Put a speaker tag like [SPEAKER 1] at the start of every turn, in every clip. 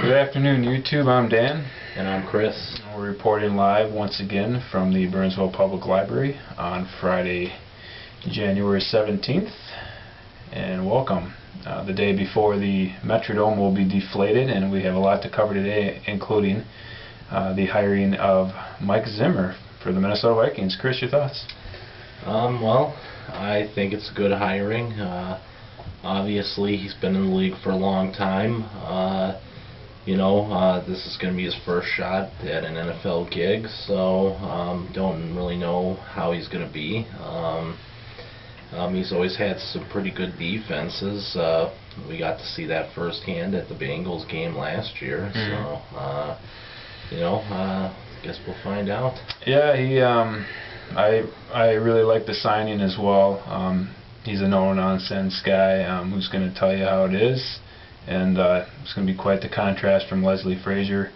[SPEAKER 1] Good afternoon, YouTube. I'm Dan.
[SPEAKER 2] And I'm Chris.
[SPEAKER 1] We're reporting live once again from the Burnsville Public Library on Friday, January 17th. And welcome. The day before the Metrodome will be deflated, and we have a lot to cover today, including the hiring of Mike Zimmer for the Minnesota Vikings. Chris, your thoughts?
[SPEAKER 2] Well, I think it's a good hiring. Obviously, he's been in the league for a long time. This is going to be his first shot at an NFL gig, so don't really know how he's going to be. He's always had some pretty good defenses. We got to see that firsthand at the Bengals game last year. So, I guess we'll find out.
[SPEAKER 1] Yeah, I really like the signing as well. He's a no-nonsense guy who's going to tell you how it is, and it's going to be quite the contrast from Leslie Frazier.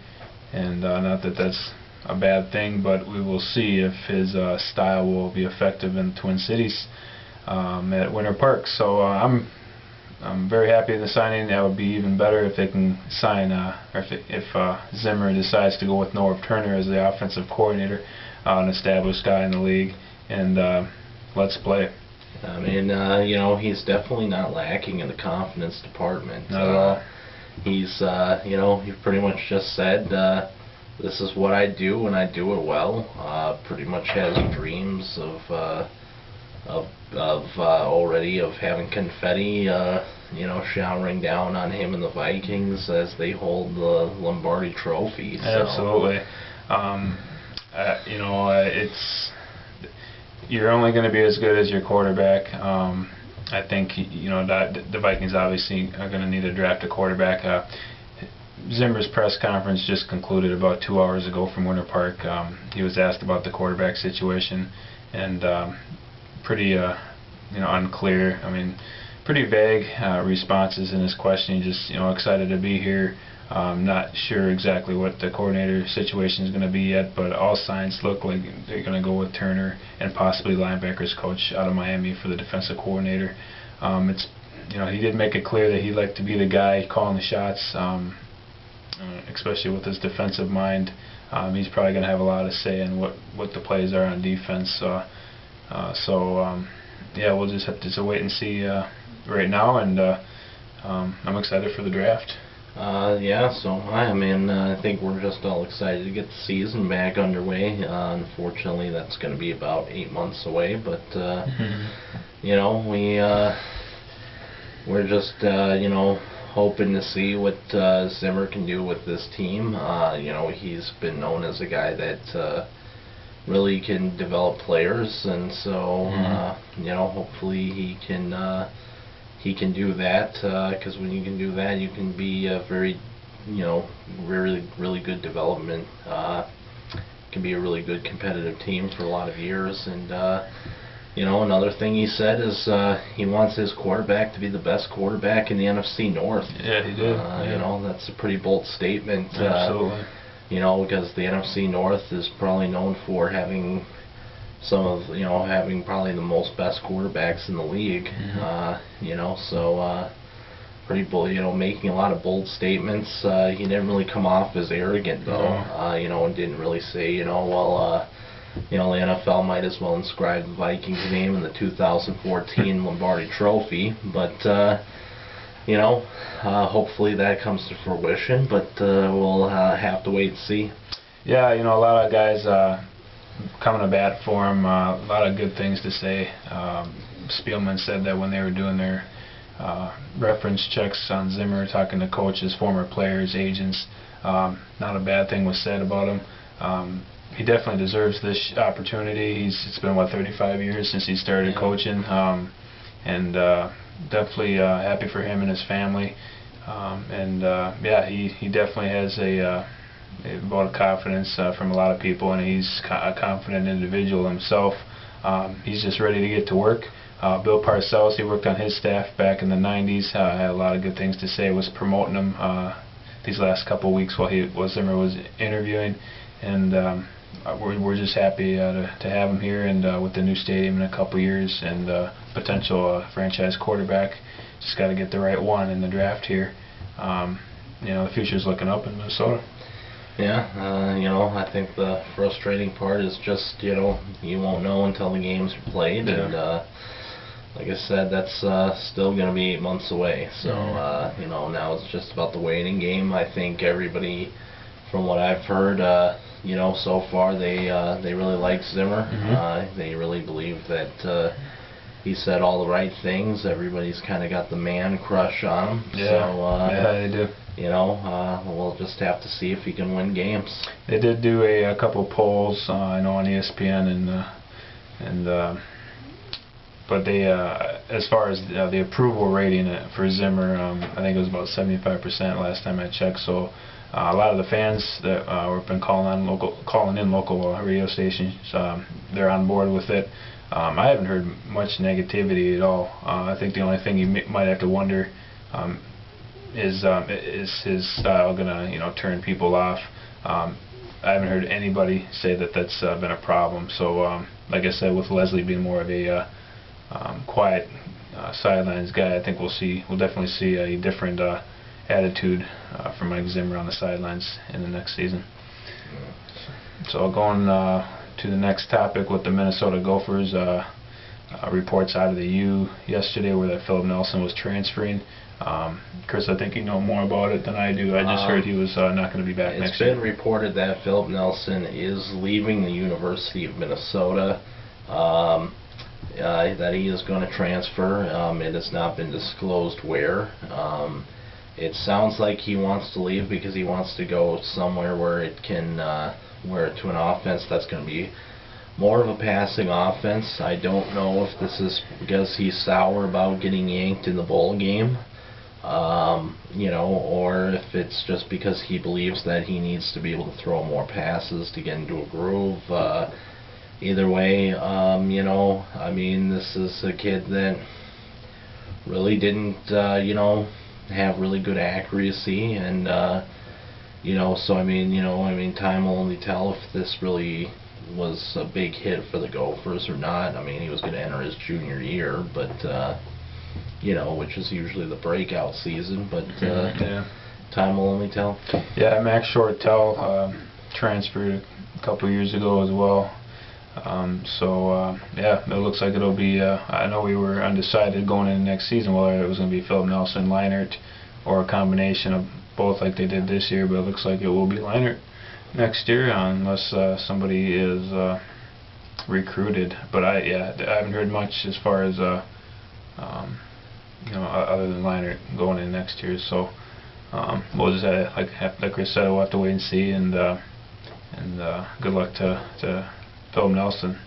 [SPEAKER 1] And not that that's a bad thing, but we will see if his style will be effective in the Twin Cities at Winter Park. So I'm very happy with the signing. That would be even better if they can sign, or if Zimmer decides to go with Norv Turner as the offensive coordinator, an established guy in the league, and let's play.
[SPEAKER 2] I mean, he's definitely not lacking in the confidence department.
[SPEAKER 1] Not at all.
[SPEAKER 2] He's, he pretty much just said, this is what I do and I do it well. Pretty much has dreams of already of having confetti, showering down on him and the Vikings as they hold the Lombardi Trophy. So.
[SPEAKER 1] Absolutely. You're only going to be as good as your quarterback. I think that the Vikings obviously are going to need to draft a quarterback. Zimmer's press conference just concluded about 2 hours ago from Winter Park. He was asked about the quarterback situation, and pretty unclear. I mean, pretty vague responses in his question. He's just excited to be here. Not sure exactly what the coordinator situation is going to be yet, but all signs look like they're going to go with Turner and possibly linebackers coach out of Miami for the defensive coordinator. He did make it clear that he'd like to be the guy calling the shots, especially with his defensive mind. He's probably going to have a lot to say in what the plays are on defense. We'll just have to wait and see right now, and I'm excited for the draft.
[SPEAKER 2] I think we're just all excited to get the season back underway. Unfortunately, that's going to be about 8 months away, but we're just hoping to see what Zimmer can do with this team. He's been known as a guy that really can develop players, and so hopefully he can do that, because when you can do that, you can be a very, really good development. Can be a really good competitive team for a lot of years. And another thing he said is he wants his quarterback to be the best quarterback in the NFC North.
[SPEAKER 1] Yeah, he did.
[SPEAKER 2] That's a pretty bold statement.
[SPEAKER 1] Absolutely.
[SPEAKER 2] Because the NFC North is probably known for having having probably the most best quarterbacks in the league. Pretty bold, making a lot of bold statements. He didn't really come off as arrogant, though, and didn't really say, the NFL might as well inscribe the Vikings' name in the 2014 Lombardi Trophy, but, hopefully that comes to fruition, but we'll have to wait and see.
[SPEAKER 1] Yeah, a lot of guys coming to bat for him, a lot of good things to say. Spielman said that when they were doing their reference checks on Zimmer, talking to coaches, former players, agents, not a bad thing was said about him. He definitely deserves this opportunity. It's been 35 years since he started coaching, and definitely happy for him and his family. He definitely has a vote of confidence from a lot of people, and he's a confident individual himself. He's just ready to get to work. Bill Parcells, he worked on his staff back in the 90s, had a lot of good things to say, was promoting him these last couple of weeks while Zimmer was interviewing, and we're just happy to have him here, and with the new stadium in a couple of years, and potential franchise quarterback. Just got to get the right one in the draft here. the future's looking up in Minnesota.
[SPEAKER 2] Yeah, I think the frustrating part is just, you won't know until the games are played,
[SPEAKER 1] Yeah.
[SPEAKER 2] and like I said, that's still going to be 8 months away. So, now it's just about the waiting game. I think everybody, from what I've heard, so far they really like Zimmer. They really believe that he said all the right things. Everybody's kind of got the man crush on him.
[SPEAKER 1] Yeah,
[SPEAKER 2] So,
[SPEAKER 1] yeah, they do.
[SPEAKER 2] We'll just have to see if he can win games.
[SPEAKER 1] They did do a couple polls, I know, on ESPN, but they, as far as the approval rating for Zimmer, I think it was about 75% last time I checked. So a lot of the fans that have been calling in local radio stations, they're on board with it. I haven't heard much negativity at all. I think the only thing you might have to wonder is his style gonna turn people off? I haven't heard anybody say that that's been a problem. So like I said, with Leslie being more of a quiet sidelines guy, I think we'll definitely see a different attitude from Mike Zimmer on the sidelines in the next season. So going to the next topic with the Minnesota Gophers, reports out of the U yesterday where that Philip Nelson was transferring. Chris, I think you know more about it than I do. I just heard he was not going to be back next year.
[SPEAKER 2] It's been reported that Philip Nelson is leaving the University of Minnesota, that he is going to transfer. It has not been disclosed where. It sounds like he wants to leave because he wants to go somewhere where it can, to an offense that's going to be more of a passing offense. I don't know if this is because he's sour about getting yanked in the bowl game, or if it's just because he believes that he needs to be able to throw more passes to get into a groove. Either way, this is a kid that really didn't, have really good accuracy, and time will only tell if this really was a big hit for the Gophers or not. He was going to enter his junior year, but which is usually the breakout season, but time will only tell.
[SPEAKER 1] Yeah, Max Shortell transferred a couple years ago as well. It looks like it'll be, I know we were undecided going into next season whether it was going to be Philip Nelson, Leinart, or a combination of both like they did this year, but it looks like it will be Leinart next year unless somebody is recruited. But I haven't heard much as far as other than Leinart going in next year. So we'll just like Chris said, we'll have to wait and see, and good luck to Philip Nelson.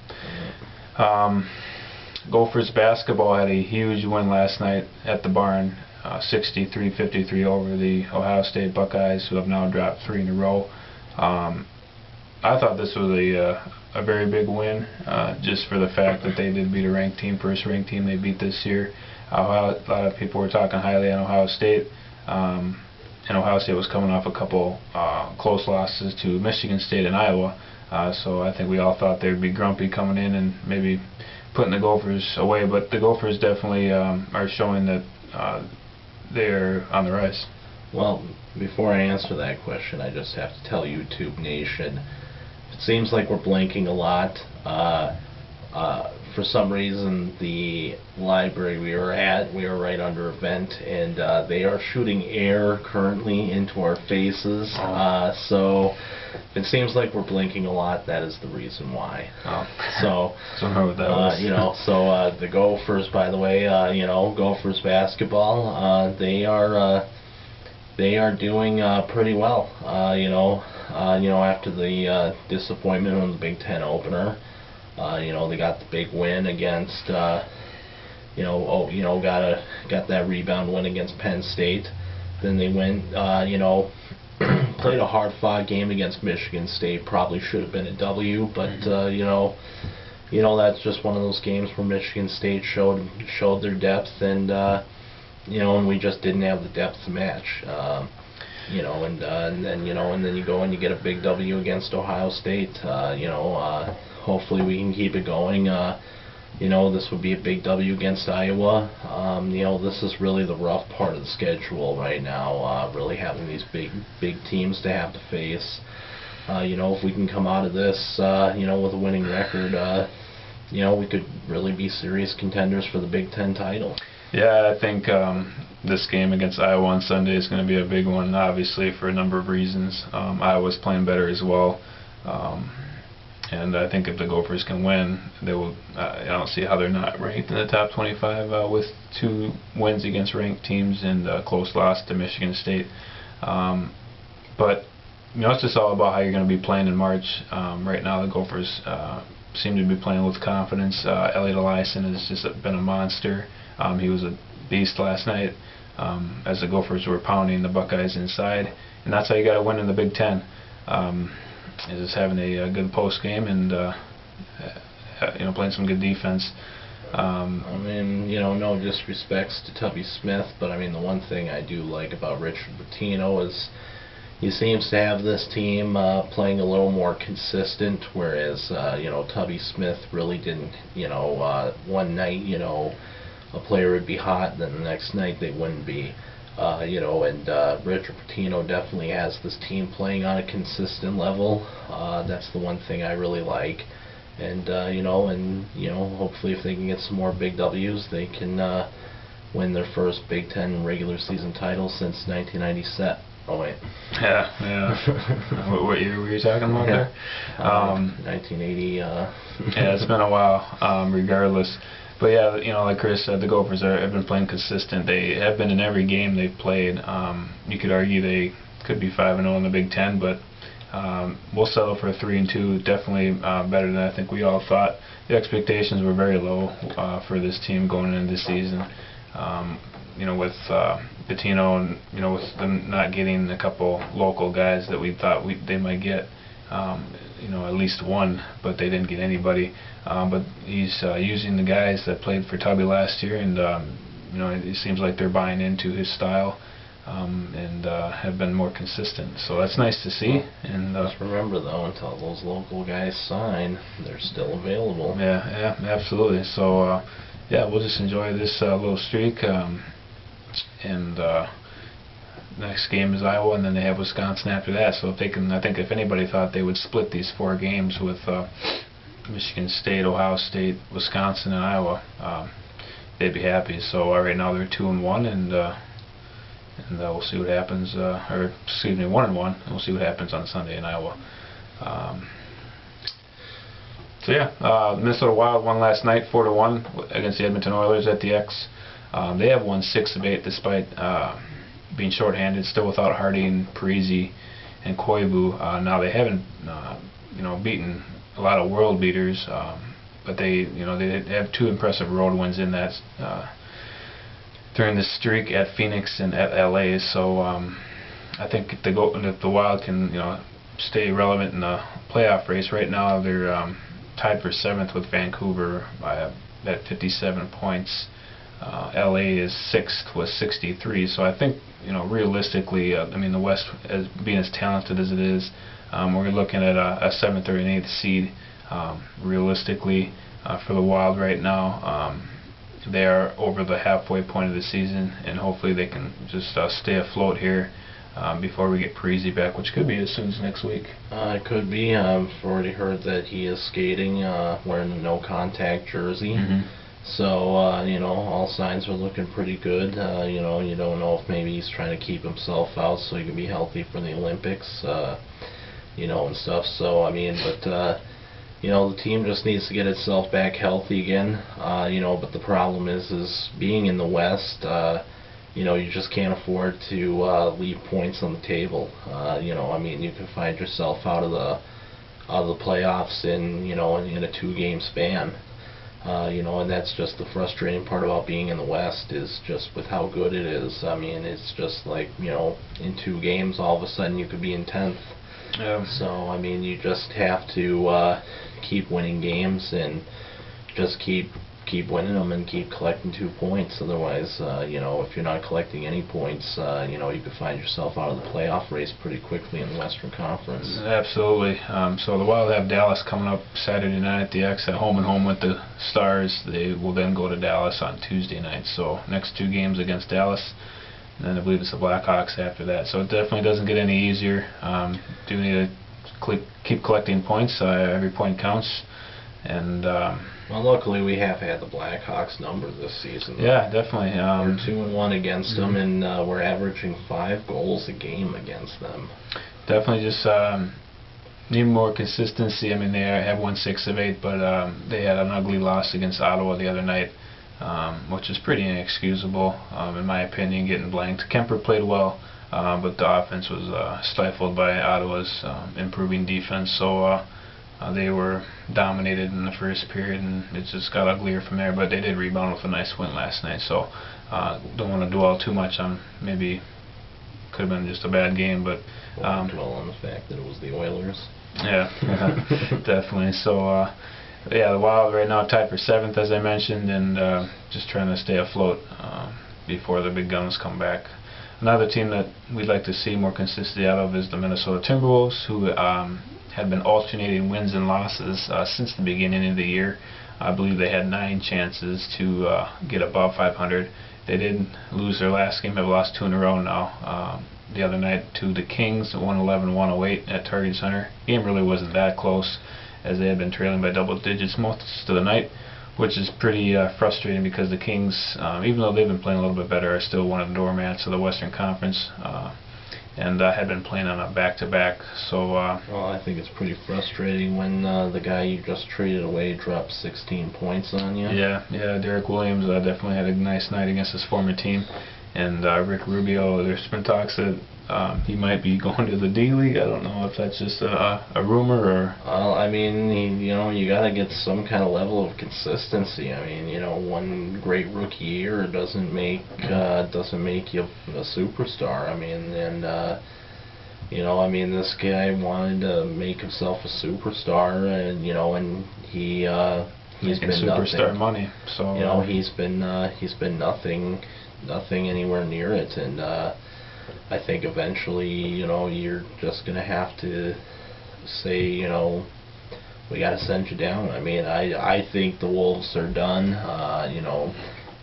[SPEAKER 1] Gophers basketball had a huge win last night at the barn, 63-53 over the Ohio State Buckeyes, who have now dropped 3 in a row. I thought this was a very big win, just for the fact that they did beat a ranked team, first ranked team they beat this year. A lot of people were talking highly on Ohio State, and Ohio State was coming off a couple close losses to Michigan State and Iowa. So I think we all thought they'd be grumpy coming in and maybe putting the Gophers away, but the Gophers definitely are showing that they're on the rise.
[SPEAKER 2] Well, before I answer that question, I just have to tell YouTube Nation, it seems like we're blinking a lot. For some reason, the library we were right under a vent, and they are shooting air currently into our faces. So if it seems like we're blinking a lot, that is the reason why. So, the Gophers, by the way, Gophers basketball, they are doing pretty well. After the disappointment of the Big Ten opener. They got the big win against, got that rebound win against Penn State. Then they went, played a hard-fought game against Michigan State. Probably should have been a W, but that's just one of those games where Michigan State showed their depth, and and we just didn't have the depth to match. And then you go and you get a big W against Ohio State. Hopefully we can keep it going. this would be a big W against Iowa. This is really the rough part of the schedule right now, really having these big teams to have to face. If we can come out of this, with a winning record, we could really be serious contenders for the Big Ten title.
[SPEAKER 1] Yeah, I think this game against Iowa on Sunday is going to be a big one, obviously, for a number of reasons. Iowa's playing better as well. And I think if the Gophers can win, they will. I don't see how they're not ranked in the top 25 with 2 wins against ranked teams and a close loss to Michigan State. But it's just all about how you're going to be playing in March. Right now, the Gophers seem to be playing with confidence. Elliot Eliason has just been a monster. He was a beast last night as the Gophers were pounding the Buckeyes inside, and that's how you got to win in the Big Ten. Is just having a good post game and playing some good defense.
[SPEAKER 2] No disrespects to Tubby Smith, but the one thing I do like about Richard Pitino is he seems to have this team playing a little more consistent, whereas Tubby Smith really didn't. One night a player would be hot, and then the next night they wouldn't be. Richard Pitino definitely has this team playing on a consistent level. That's the one thing I really like. And hopefully if they can get some more big W's, they can win their first Big Ten regular season title since 1997. Oh wait.
[SPEAKER 1] Yeah. What year were you talking about there?
[SPEAKER 2] 1980.
[SPEAKER 1] Yeah, it's been a while. Regardless. But yeah, like Chris said, the Gophers have been playing consistent. They have been in every game they've played. You could argue they could be 5-0 in the Big Ten, but we'll settle for 3-2. Definitely better than I think we all thought. The expectations were very low for this team going into the season. With Pitino and with them not getting a couple local guys that we thought they might get. At least one, but they didn't get anybody. But he's using the guys that played for Tubby last year, and it seems like they're buying into his style and have been more consistent. So that's nice to see. And
[SPEAKER 2] just remember, though, until those local guys sign, they're still available.
[SPEAKER 1] Yeah, absolutely. So we'll just enjoy this little streak. Next game is Iowa, and then they have Wisconsin after that. So if they can, I think if anybody thought they would split these 4 games with Michigan State, Ohio State, Wisconsin, and Iowa, they'd be happy. So right now they're 2-1, and we'll see what happens. 1-1, and we'll see what happens on Sunday in Iowa. Minnesota Wild won last night 4-1 against the Edmonton Oilers at the X. They have won 6 of 8 despite being shorthanded, still without Harding, Parisi, and Koivu. Now they haven't, beaten a lot of world beaters, but they have 2 impressive road wins in that during this streak at Phoenix and at LA. So I think if the Wild can, stay relevant in the playoff race. Right now they're tied for 7th with Vancouver at 57 points. LA is 6th with 63, so I think realistically, the West, as being as talented as it is, we're looking at a 7th or an 8th seed. Realistically, for the Wild right now, they are over the halfway point of the season, and hopefully they can just stay afloat here before we get Parisi back, which could be as soon as next week.
[SPEAKER 2] It could be. I've already heard that he is skating wearing a no-contact jersey.
[SPEAKER 1] Mm-hmm.
[SPEAKER 2] So, all signs are looking pretty good. You don't know if maybe he's trying to keep himself out so he can be healthy for the Olympics, and stuff. So, the team just needs to get itself back healthy again. But the problem is being in the West, you just can't afford to leave points on the table. You can find yourself out of the playoffs in a 2-game span. And that's just the frustrating part about being in the West, is just with how good it is. It's just like, in 2 games, all of a sudden you could be in 10th.
[SPEAKER 1] Yeah.
[SPEAKER 2] So, you just have to keep winning games and just keep keep winning them and keep collecting 2 points. Otherwise, if you're not collecting any points, you could find yourself out of the playoff race pretty quickly in the Western Conference.
[SPEAKER 1] Absolutely. So the Wild have Dallas coming up Saturday night at the X at home and home with the Stars. They will then go to Dallas on Tuesday night. So next 2 games against Dallas, and then I believe it's the Blackhawks after that. So it definitely doesn't get any easier. Do need to keep collecting points. Every point counts. And
[SPEAKER 2] well, luckily we have had the Blackhawks number this season.
[SPEAKER 1] Yeah, definitely.
[SPEAKER 2] We're 2-1 against them, and we're averaging 5 goals a game against them.
[SPEAKER 1] Definitely just need more consistency. I mean, they have won 6 of 8, but they had an ugly loss against Ottawa the other night, which is pretty inexcusable, in my opinion, getting blanked. Kemper played well, but the offense was stifled by Ottawa's improving defense. So they were dominated in the first period, and it just got uglier from there. But they did rebound with a nice win last night. So don't want to dwell too much on maybe could have been just a bad game, but
[SPEAKER 2] dwell on the fact that it was the Oilers.
[SPEAKER 1] Yeah, definitely. So yeah, the Wild right now tied for 7th, as I mentioned, and just trying to stay afloat before the big guns come back. Another team that we'd like to see more consistency out of is the Minnesota Timberwolves, who had been alternating wins and losses since the beginning of the year. I believe they had 9 chances to get above 500. They did lose their last game. They've lost 2 in a row now. The other night to the Kings, 111-108 at Target Center. Game really wasn't that close, as they had been trailing by double digits most of the night, which is pretty frustrating because the Kings, even though they've been playing a little bit better, are still one of the doormats of the Western Conference, and had been playing on a back-to-back. So
[SPEAKER 2] well, I think it's pretty frustrating when the guy you just traded away drops 16 points on you.
[SPEAKER 1] Yeah, Derek Williams definitely had a nice night against his former team. And Rick Rubio, there's been talks that he might be going to the D-League. I don't know if that's just a rumor or...
[SPEAKER 2] Well, I mean, you got to get some kind of level of consistency. I mean, one great rookie year doesn't make you a superstar. I mean, and I mean, this guy wanted to make himself a superstar, and and he's been
[SPEAKER 1] superstar
[SPEAKER 2] nothing.
[SPEAKER 1] Money. So
[SPEAKER 2] he's been nothing anywhere near it, and I think eventually, you're just gonna have to say, we gotta send you down. I mean, I think the Wolves are done.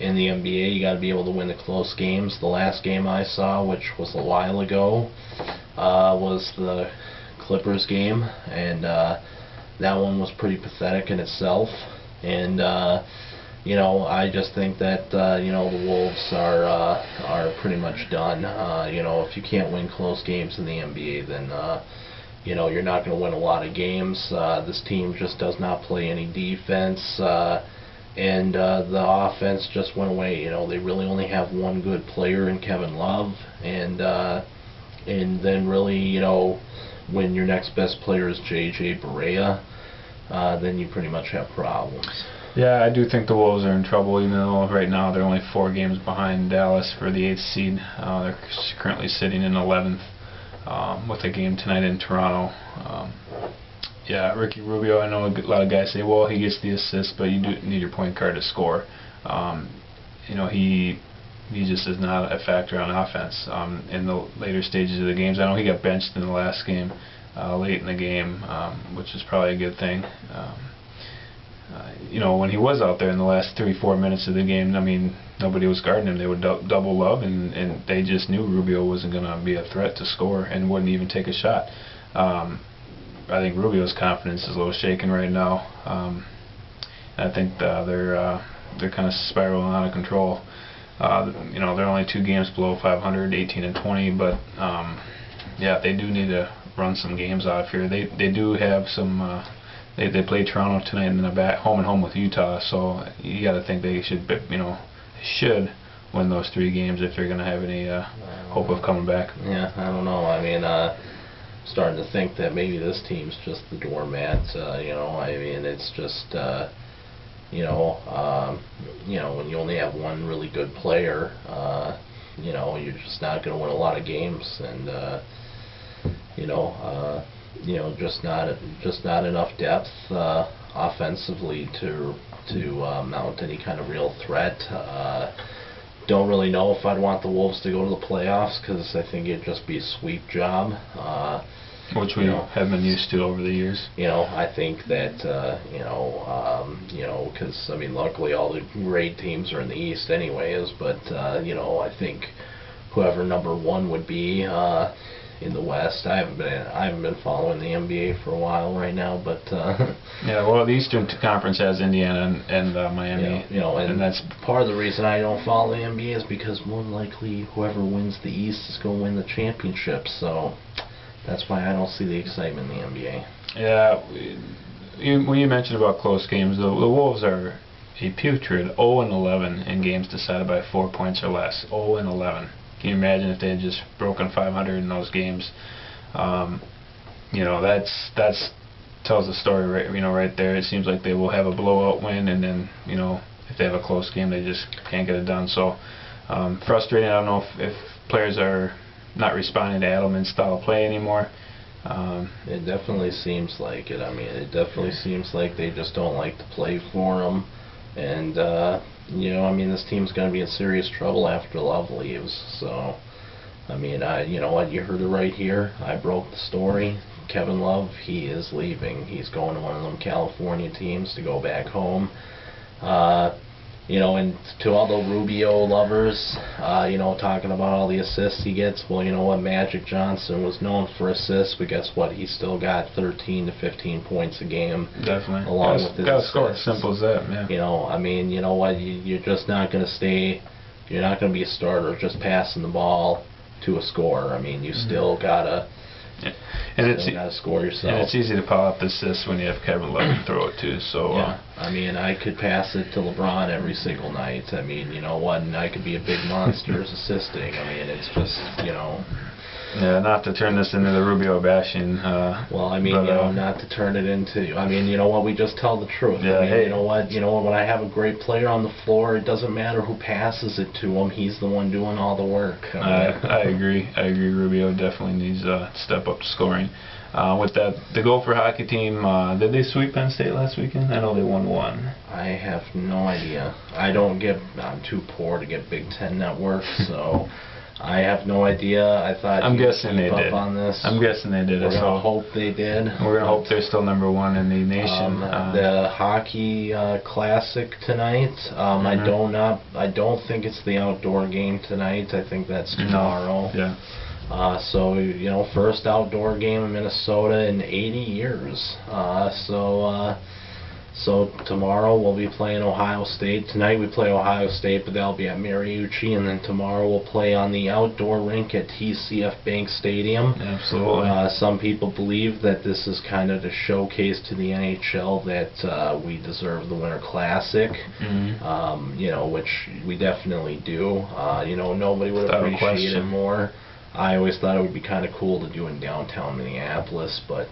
[SPEAKER 2] In the NBA, you gotta be able to win the close games. The last game I saw, which was a while ago, was the Clippers game, and that one was pretty pathetic in itself. And I just think that the Wolves are pretty much done. If you can't win close games in the NBA, then you're not going to win a lot of games. This team just does not play any defense, and the offense just went away. They really only have one good player in Kevin Love, and then really, when your next best player is J.J. Barea, then you pretty much have problems.
[SPEAKER 1] yeah, I do think the Wolves are in trouble, even though right now they're only 4 games behind Dallas for the 8th seed. They're currently sitting in 11th with a game tonight in Toronto. Yeah, Ricky Rubio, I know a lot of guys say, well, he gets the assist, but you do need your point guard to score. He just is not a factor on offense in the later stages of the games. I know he got benched in the last game, late in the game, which is probably a good thing. When he was out there in the last 3-4 minutes of the game, I mean, nobody was guarding him. They would double Love, and they just knew Rubio wasn't going to be a threat to score and wouldn't even take a shot. I think Rubio's confidence is a little shaken right now. I think they're kind of spiraling out of control. They're only 2 games below 500, 18-20, but yeah, they do need to run some games out here. They do have some. They play Toronto tonight, and then they're home and home with Utah. So you got to think they should win those 3 games if they're going to have any hope of coming back.
[SPEAKER 2] Yeah, I don't know. I mean, starting to think that maybe this team's just the doormat. I mean, it's just when you only have one really good player, you're just not going to win a lot of games, and just not enough depth offensively to mount any kind of real threat. Don't really know if I'd want the Wolves to go to the playoffs because I think it'd just be a sweep job.
[SPEAKER 1] Which we have been used to over the years.
[SPEAKER 2] I think that because I mean, luckily all the great teams are in the East anyways. But I think whoever number one would be in the West. I haven't been following the NBA for a while right now, but
[SPEAKER 1] yeah. Well, the Eastern Conference has Indiana and Miami.
[SPEAKER 2] And that's part of the reason I don't follow the NBA is because more than likely whoever wins the East is going to win the championship. So that's why I don't see the excitement in the NBA.
[SPEAKER 1] Yeah, when you mentioned about close games, the Wolves are a putrid 0-11 in games decided by 4 points or less. 0-11. Can you imagine if they had just broken 500 in those games? That's tells the story right there. It seems like they will have a blowout win, and then if they have a close game, they just can't get it done. So frustrating. I don't know if players are not responding to Adelman's style of play anymore.
[SPEAKER 2] It definitely seems like it. I mean, it definitely seems like they just don't like to play for him. And, I mean, this team's going to be in serious trouble after Love leaves. So, I mean, you know what? You heard it right here. I broke the story. Kevin Love, he is leaving. He's going to one of them California teams to go back home. And to all the Rubio lovers, talking about all the assists he gets, well, you know what, Magic Johnson was known for assists, but guess what, he still got 13 to 15 points a game.
[SPEAKER 1] Definitely.
[SPEAKER 2] Along with his assists.
[SPEAKER 1] Score. Simple as that, man.
[SPEAKER 2] I mean, you know what, you're just not going to you're not going to be a starter just passing the ball to a scorer. I mean, you still got to...
[SPEAKER 1] Yeah. And
[SPEAKER 2] it's got to score yourself.
[SPEAKER 1] And it's easy to pile up the assists when you have Kevin Love to throw it to. So
[SPEAKER 2] yeah, I mean, I could pass it to LeBron every single night. I mean, you know what? And I could be a big monster assisting. I mean, it's just
[SPEAKER 1] Yeah, not to turn this into the Rubio bashing.
[SPEAKER 2] Well, I mean, not to turn it into. I mean, you know what? We just tell the truth.
[SPEAKER 1] Yeah.
[SPEAKER 2] I mean,
[SPEAKER 1] hey.
[SPEAKER 2] You know what? When I have a great player on the floor, it doesn't matter who passes it to him. He's the one doing all the work.
[SPEAKER 1] I agree. Rubio definitely needs to step up to scoring. With that, the Gopher hockey team, did they sweep Penn State last weekend? I know they won one.
[SPEAKER 2] I have no idea. I'm too poor to get Big Ten Network, so. I have no idea. I'm
[SPEAKER 1] guessing they did.
[SPEAKER 2] On this.
[SPEAKER 1] I'm guessing they did.
[SPEAKER 2] We're gonna hope they did.
[SPEAKER 1] We're gonna hope they're still number one in the nation.
[SPEAKER 2] The hockey classic tonight. I don't think it's the outdoor game tonight. I think that's tomorrow.
[SPEAKER 1] No. Yeah.
[SPEAKER 2] So first outdoor game in Minnesota in 80 years. So tomorrow we'll be playing Ohio State. Tonight we play Ohio State, but that'll be at Mariucci, and then tomorrow we'll play on the outdoor rink at TCF Bank Stadium.
[SPEAKER 1] Absolutely.
[SPEAKER 2] Some people believe that this is kind of the showcase to the NHL that we deserve the Winter Classic.
[SPEAKER 1] Mm-hmm.
[SPEAKER 2] Which we definitely do. Nobody would appreciate it more. I always thought it would be kind of cool to do in downtown Minneapolis, but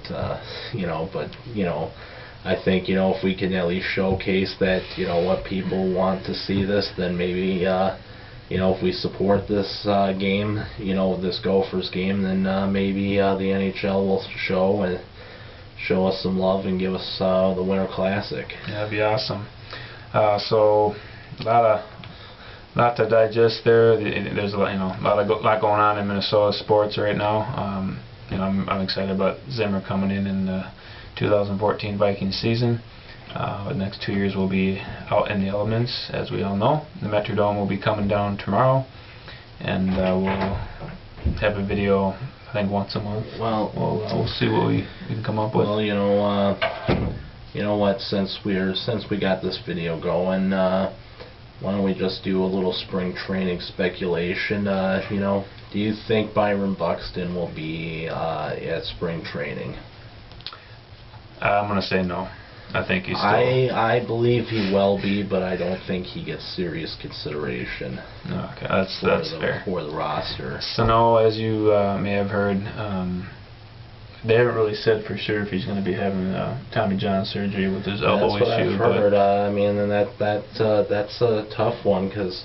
[SPEAKER 2] I think, if we can at least showcase that, what people want to see this, then maybe, if we support this game, this Gophers game, then maybe the NHL will show us some love and give us the Winter Classic.
[SPEAKER 1] Yeah, that'd be awesome. So, a lot to digest there. There's a lot going on in Minnesota sports right now. I'm excited about Zimmer coming in the 2014 Vikings season. The next 2 years will be out in the elements, as we all know. The Metrodome will be coming down tomorrow, and we'll have a video, I think, once a month.
[SPEAKER 2] Well,
[SPEAKER 1] we'll see what we can come up with.
[SPEAKER 2] Well, you know what? Since we got this video going, why don't we just do a little spring training speculation? Do you think Byron Buxton will be at spring training?
[SPEAKER 1] I'm going to say no. I think he's still...
[SPEAKER 2] I believe he will be, but I don't think he gets serious consideration.
[SPEAKER 1] Okay, that's fair.
[SPEAKER 2] For the roster.
[SPEAKER 1] So no, as you may have heard, they haven't really said for sure if he's going to be having Tommy John surgery with his elbow issue.
[SPEAKER 2] That's what I've heard. I mean, and that's a tough one because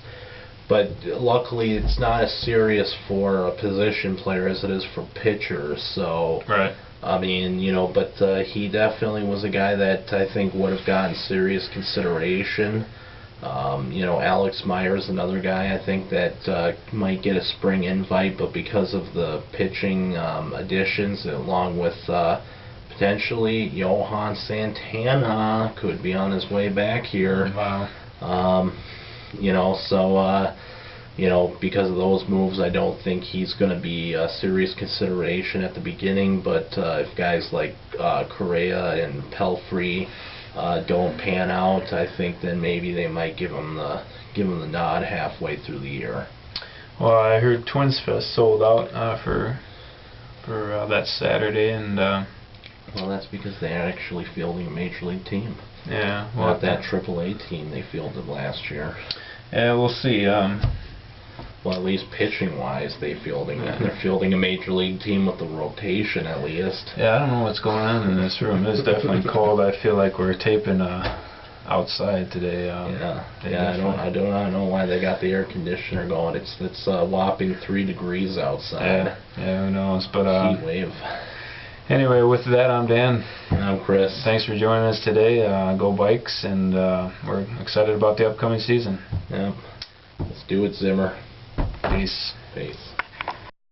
[SPEAKER 2] But luckily, it's not as serious for a position player as it is for pitchers. So,
[SPEAKER 1] Right.
[SPEAKER 2] I mean, but he definitely was a guy that I think would have gotten serious consideration. Alex Myers, another guy I think that might get a spring invite, but because of the pitching additions, along with potentially Johan Santana could be on his way back here.
[SPEAKER 1] Wow.
[SPEAKER 2] Because of those moves, I don't think he's going to be a serious consideration at the beginning. But if guys like Correa and Pelfrey don't pan out, I think then maybe they might give him the nod halfway through the year.
[SPEAKER 1] Well, I heard Twins Fest sold out for that Saturday, and
[SPEAKER 2] well, that's because they're actually fielding a major league team.
[SPEAKER 1] Yeah, well,
[SPEAKER 2] Not that AAA team they fielded last year.
[SPEAKER 1] Yeah, we'll see.
[SPEAKER 2] Well, at least pitching-wise, they're fielding a major league team with the rotation at least.
[SPEAKER 1] Yeah, I don't know what's going on in this room. It's definitely cold. I feel like we're taping outside today.
[SPEAKER 2] I do not know why they got the air conditioner going. It's a whopping 3 degrees outside.
[SPEAKER 1] Yeah, who knows? But
[SPEAKER 2] heat wave.
[SPEAKER 1] Anyway, with that, I'm Dan.
[SPEAKER 2] And I'm Chris.
[SPEAKER 1] Thanks for joining us today. Go Vikes, and we're excited about the upcoming season.
[SPEAKER 2] Yep. Let's do it, Zimmer.
[SPEAKER 1] Peace.
[SPEAKER 2] Peace.